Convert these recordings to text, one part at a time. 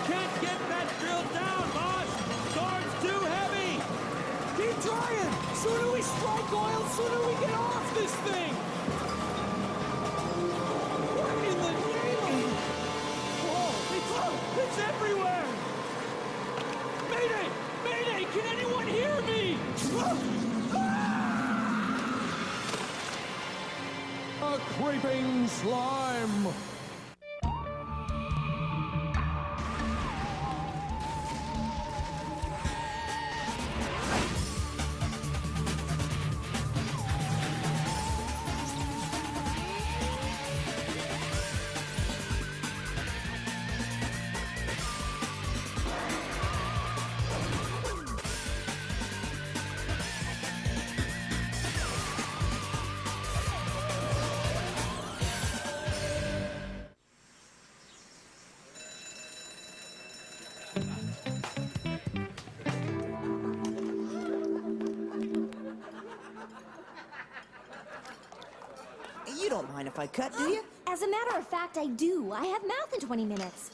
can't get that drill down, boss! Sword's too heavy! Keep trying! Sooner we strike oil, sooner we get off this thing! What in the name? Whoa, it's everywhere! Mayday! Mayday! Can anyone hear me? A creeping slime! You don't mind if I cut, do you? As a matter of fact, I do. I have mouth in 20 minutes.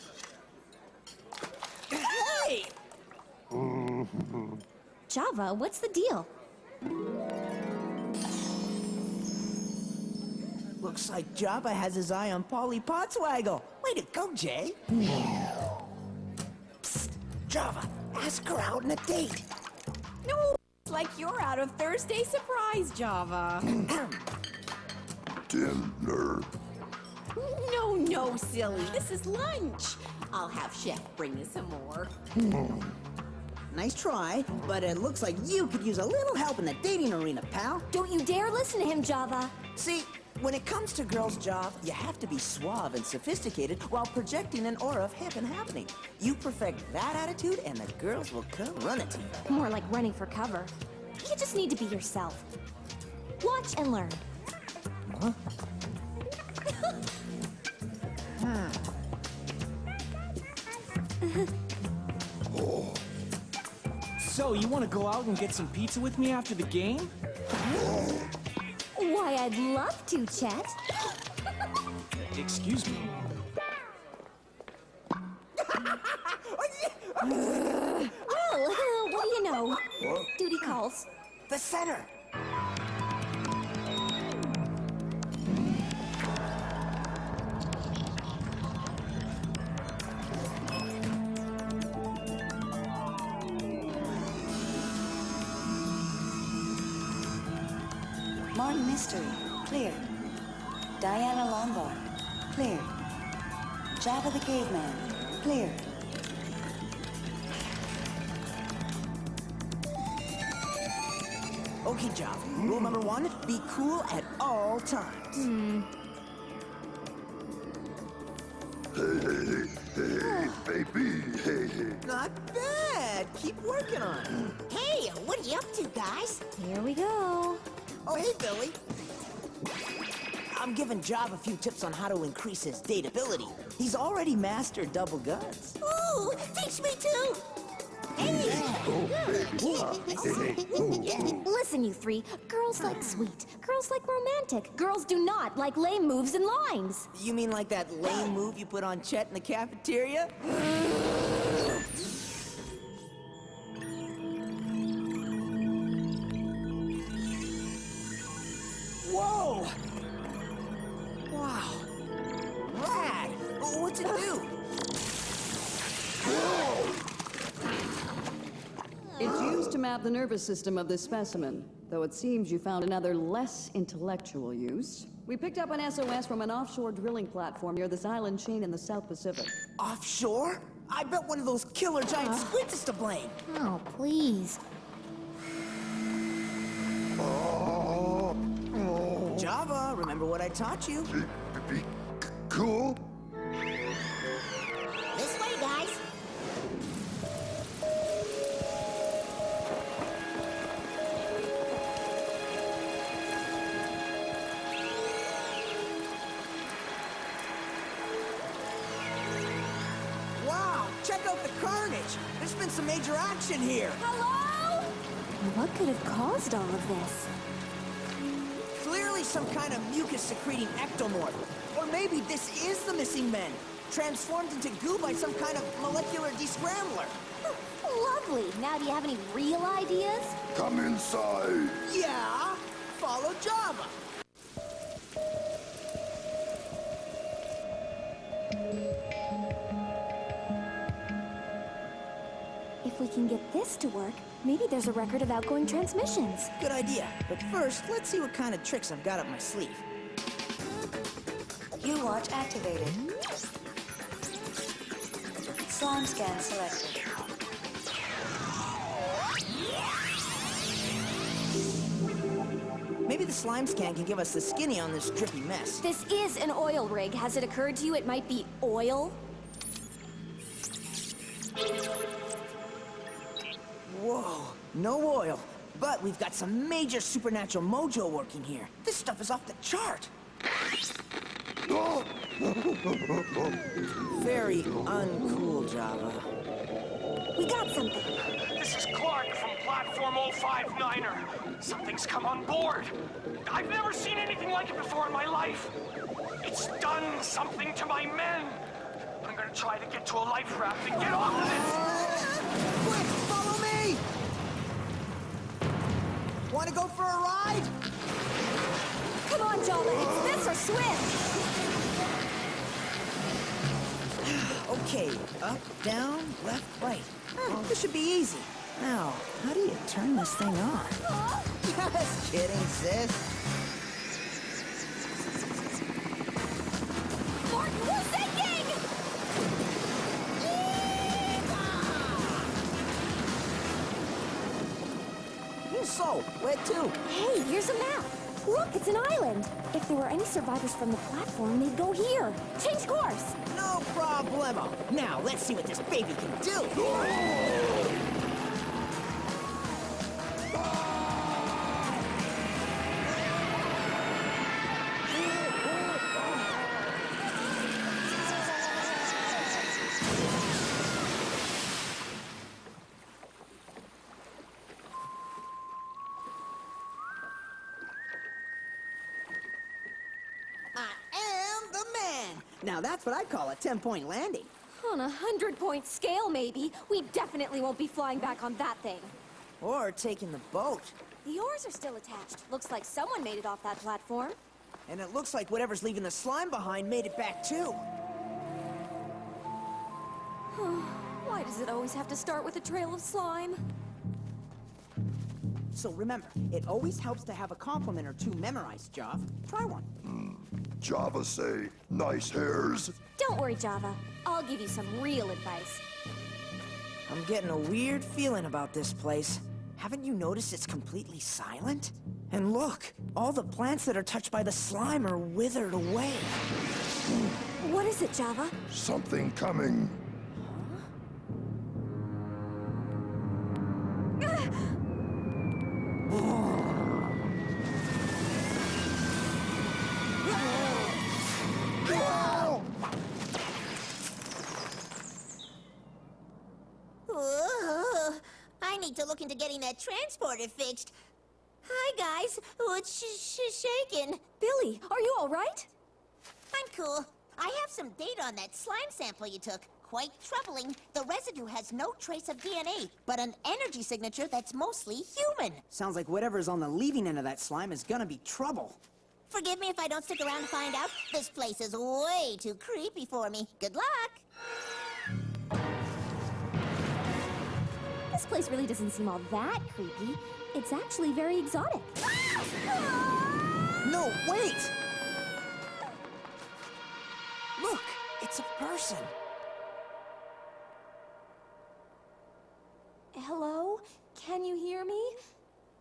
Hey! Java, what's the deal? Looks like Java has his eye on Polly Potswaggle. Way to go, Jay. Psst, Java, ask her out on a date. No, it's like you're out of Thursday surprise, Java. Dinner. No, silly. This is lunch. I'll have Chef bring you some more. Nice try, but it looks like you could use a little help in the dating arena, pal. Don't you dare listen to him, Java. See, when it comes to girls' job, you have to be suave and sophisticated while projecting an aura of hip and happening. You perfect that attitude, and the girls will come running to you. More like running for cover. You just need to be yourself. Watch and learn. So, you want to go out and get some pizza with me after the game? Why, I'd love to, Chet. Excuse me. Well, what do you know? Duty calls. The center. Martin Mystery, clear. Diana Lombard, clear. Java the Caveman, clear. Okay, Java. Rule number 1, be cool at all times. Hey, baby. Hey. Not bad. Keep working on it. Hey, what are you up to, guys? Here we go. Oh, hey, Billy. I'm giving Job a few tips on how to increase his dateability. He's already mastered double guns. Ooh, teach me too. Listen, you three. Girls like sweet. Girls like romantic. Girls do not like lame moves and lines. You mean like that lame move you put on Chet in the cafeteria? Whoa! Wow. Rad! What's it do? It's used to map the nervous system of this specimen, though it seems you found another less intellectual use. We picked up an SOS from an offshore drilling platform near this island chain in the South Pacific. Offshore? I bet one of those killer giant squids is to blame. Oh, please. Java, remember what I taught you? Be cool. This way, guys. Wow, check out the carnage. There's been some major action here. Hello? What could have caused all of this? Clearly some kind of mucus-secreting ectomorph. Or maybe this is the missing men. transformed into goo by some kind of molecular descrambler. Lovely. Now, do you have any real ideas? Come inside. Yeah, follow Java. If we can get this to work, maybe there's a record of outgoing transmissions. Good idea. But first, let's see what kind of tricks I've got up my sleeve. U-Watch activated. Slime scan selected. Maybe the slime scan can give us the skinny on this drippy mess. This is an oil rig. Has it occurred to you it might be oil? Whoa, no oil. But we've got some major supernatural mojo working here. This stuff is off the chart. Oh. Very uncool, Java. We got something. This is Clark from Platform 059er. Something's come on board. I've never seen anything like it before in my life. It's done something to my men. I'm gonna try to get to a life raft and get off of this. Quick, follow me! Want to go for a ride? Come on, Java. It's this or Swift. Okay, up, down, left, right. This should be easy. Now, how do you turn this thing on? Just kidding, sis. Martin, we're sinking! So, where to? Hey, here's a map. Look, it's an island. If there were any survivors from the platform, they'd go here. Change course. No problemo. Now, let's see what this baby can do. Now that's what I call a 10-point landing. On a 100-point scale, maybe. We definitely won't be flying back on that thing. Or taking the boat. The oars are still attached. Looks like someone made it off that platform. And it looks like whatever's leaving the slime behind made it back too. Why does it always have to start with a trail of slime? So remember, it always helps to have a compliment or two memorized, Jav. Try one. Java say, nice hairs. Don't worry, Java. I'll give you some real advice. I'm getting a weird feeling about this place. Haven't you noticed it's completely silent? And look, all the plants that are touched by the slime are withered away. What is it, Java? Something coming. I need to look into getting that transporter fixed. Hi, guys. What's shaking? Billy, are you all right? I'm cool. I have some data on that slime sample you took. Quite troubling. The residue has no trace of DNA, but an energy signature that's mostly human. Sounds like whatever's on the leaving end of that slime is gonna be trouble. Forgive me if I don't stick around to find out. This place is way too creepy for me. Good luck. This place really doesn't seem all that creepy. It's actually very exotic. No, wait! Look, it's a person. Hello? Can you hear me?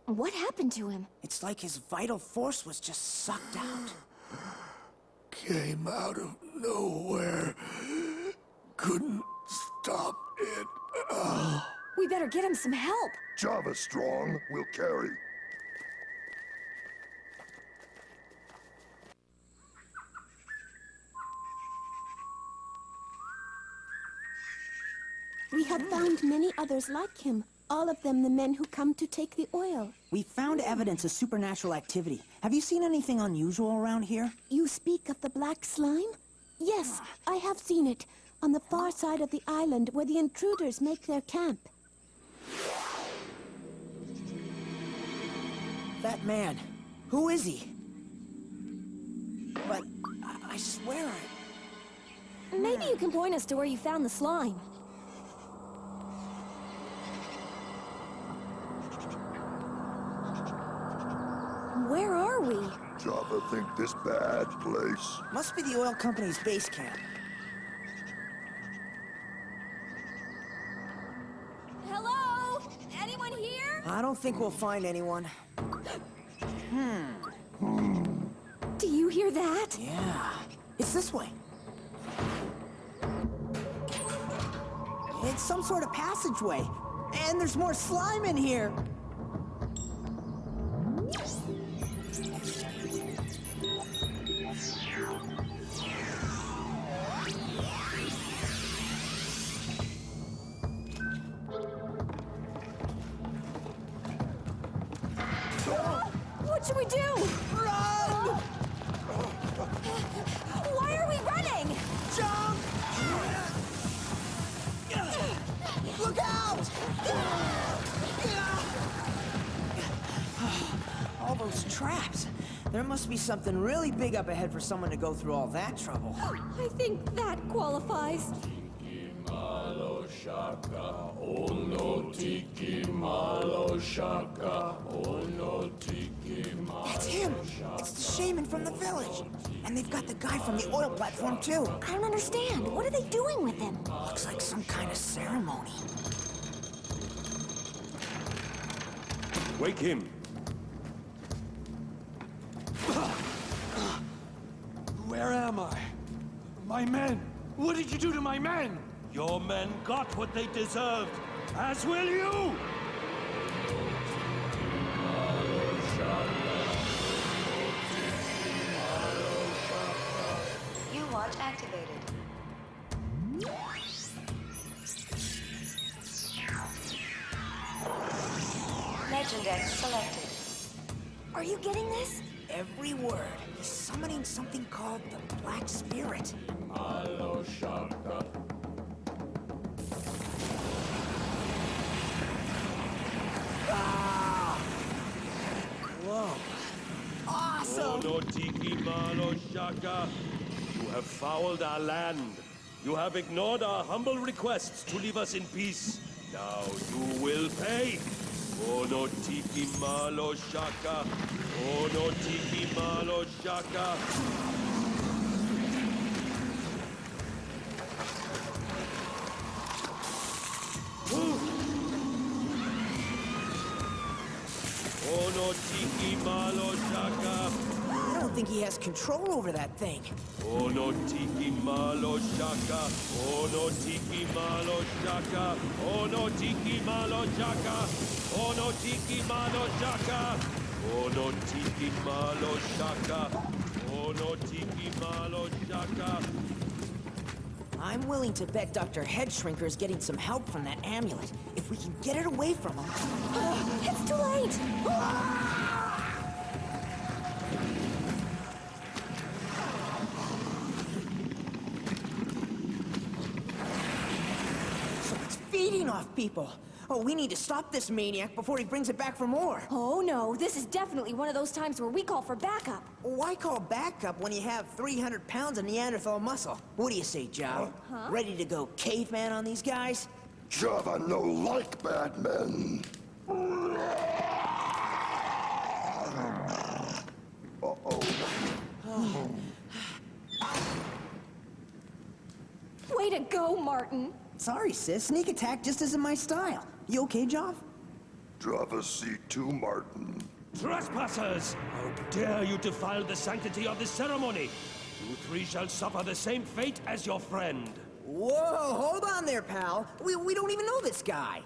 What happened to him? It's like his vital force was just sucked out. Came out of nowhere. Couldn't stop it. We better get him some help. Java strong will carry. We have found many others like him. All of them the men who come to take the oil. We found evidence of supernatural activity. Have you seen anything unusual around here? You speak of the black slime? Yes, I have seen it. On the far side of the island where the intruders make their camp. That man. Who is he? But I swear Maybe you can point us to where you found the slime. Where are we? Java think this bad place? must be the oil company's base camp. Hello? Anyone here? I don't think we'll find anyone. Do you hear that? Yeah, it's this way. It's some sort of passageway. And there's more slime in here. What should we do? Run! Why are we running? Jump! Look out! All those traps. There must be something really big up ahead for someone to go through all that trouble. I think that qualifies. That's him! It's the shaman from the village. And they've got the guy from the oil platform, too. I don't understand. What are they doing with him? Looks like some kind of ceremony. Wake him. Where am I? My men! What did you do to my men? Your men got what they deserved, as will you! U-Watch activated. Legendex selected. Are you getting this? Every word. He's summoning something called the Black Spirit. Ah! Whoa. Awesome! No Tiki Malo Shaka. You have fouled our land. You have ignored our humble requests to leave us in peace. Now you will pay. Oh no Tiki Malo Shaka. Oh no Tiki Malo Shaka. Oh no Tiki Malo Shaka. I don't think he has control over that thing. Oh no Tiki Malo Shaka. Oh no Tiki Malo Shaka. Oh no Tiki Malo Shaka. Oh no Tiki Malo Shaka. Oh no Tiki Malo Shaka. Oh no Tiki Malo Shaka. I'm willing to bet Dr. Headshrinker is getting some help from that amulet. If we can get it away from him. It's too late! So it's feeding off people. Oh, we need to stop this maniac before he brings it back for more. Oh no, this is definitely one of those times where we call for backup. Why call backup when you have 300 pounds of Neanderthal muscle? What do you say, Java? Ready to go caveman on these guys? Java no like bad men. Way to go, Martin. Sorry, sis. Sneak attack just isn't my style. You okay, Jav? Java C2 Martin. Trespassers! How dare you defile the sanctity of this ceremony? You three shall suffer the same fate as your friend. Whoa, hold on there, pal. We don't even know this guy.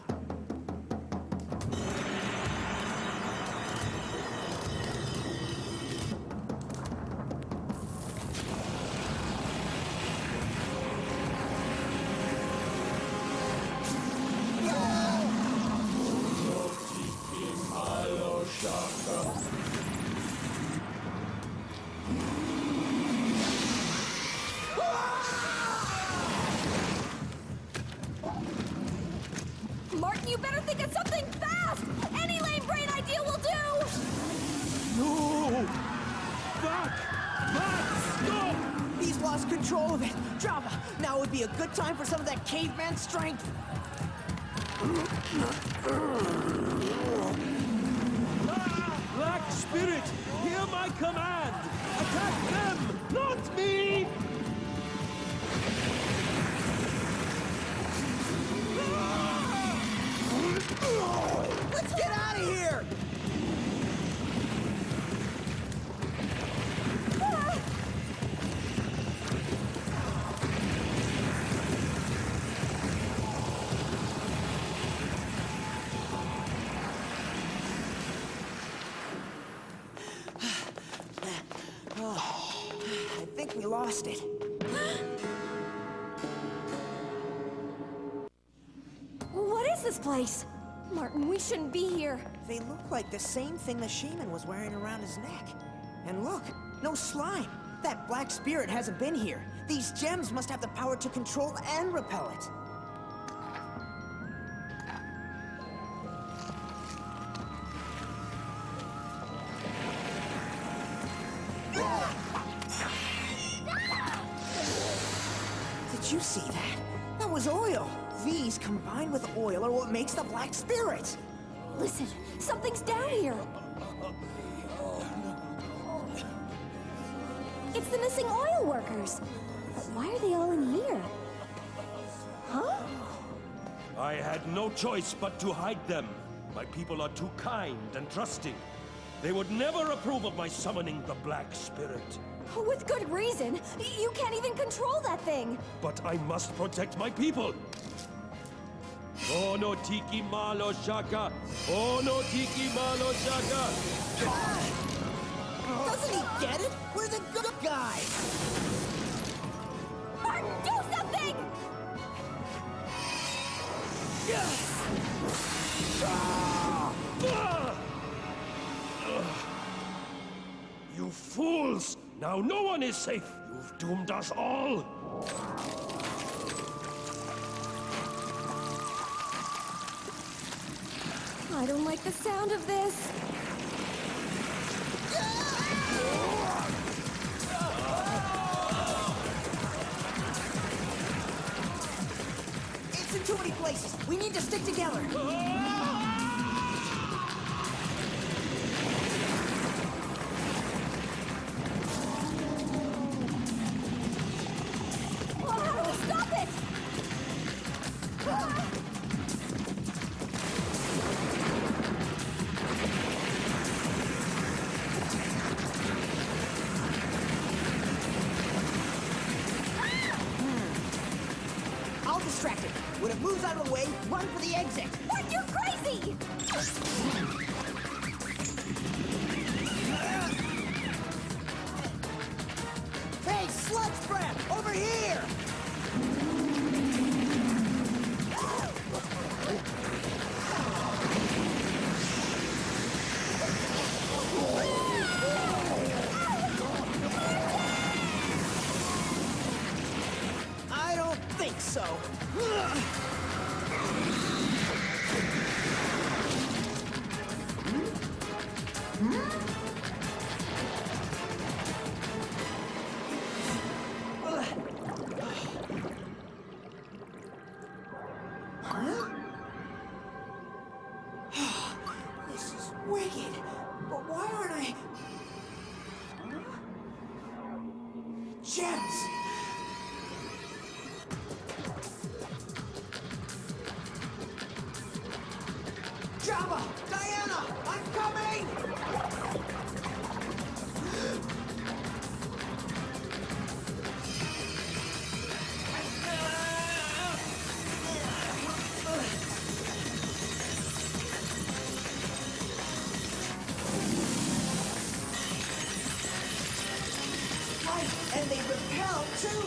Ah! You better think of something fast! Any lame brain idea will do! No! Back! Back! Stop! He's lost control of it. Java, now would be a good time for some of that caveman strength. Black Spirit, hear my command! Attack them, not me! Let's get out of here! I think we lost it. What is this place? Martin, we shouldn't be here. They look like the same thing the shaman was wearing around his neck. And look, no slime. That black spirit hasn't been here. These gems must have the power to control and repel it. Did you see that? That was oil. These combined with oil are what makes the black spirit. Listen, something's down here. It's the missing oil workers. But why are they all in here? Huh? I had no choice but to hide them. My people are too kind and trusting. They would never approve of my summoning the Black Spirit. With good reason. You can't even control that thing. But I must protect my people. Ono tiki malo shaka. Ono tiki malo shaka. Doesn't he get it? We're the good guys. Martin, do something! You fools! Now no one is safe. You've doomed us all. I don't like the sound of this. It's in too many places. We need to stick together. Well, how do we stop it? I'll distract it. When it moves out of the way, run for the exit. Martin, you're crazy! Hey, sludge breath! Over here! I don't think so. This is wicked. But why aren't I... Gems! Java! Diana! I'm coming! Right, and they repel too!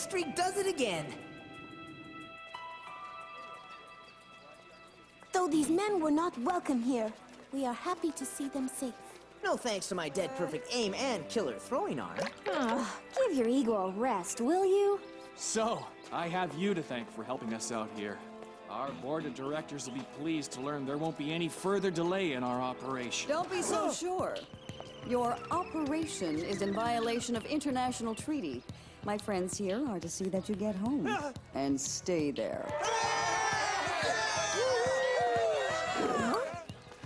Death Streak does it again. Though these men were not welcome here, we are happy to see them safe. No thanks to my dead perfect aim and killer throwing arm. Give your ego a rest, will you? So, I have you to thank for helping us out here. Our board of directors will be pleased to learn there won't be any further delay in our operation. Don't be so sure. Your operation is in violation of international treaty. My friends here are to see that you get home and stay there.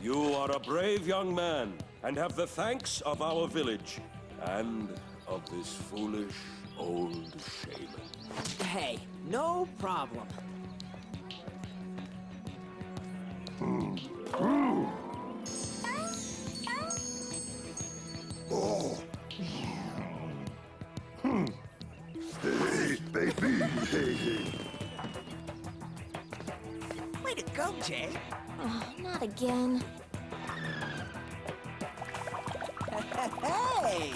You are a brave young man, and have the thanks of our village, and of this foolish old shaman. Hey, no problem. Oh. Hey, baby. Hey. Way to go, Jay. Oh, not again. Hey!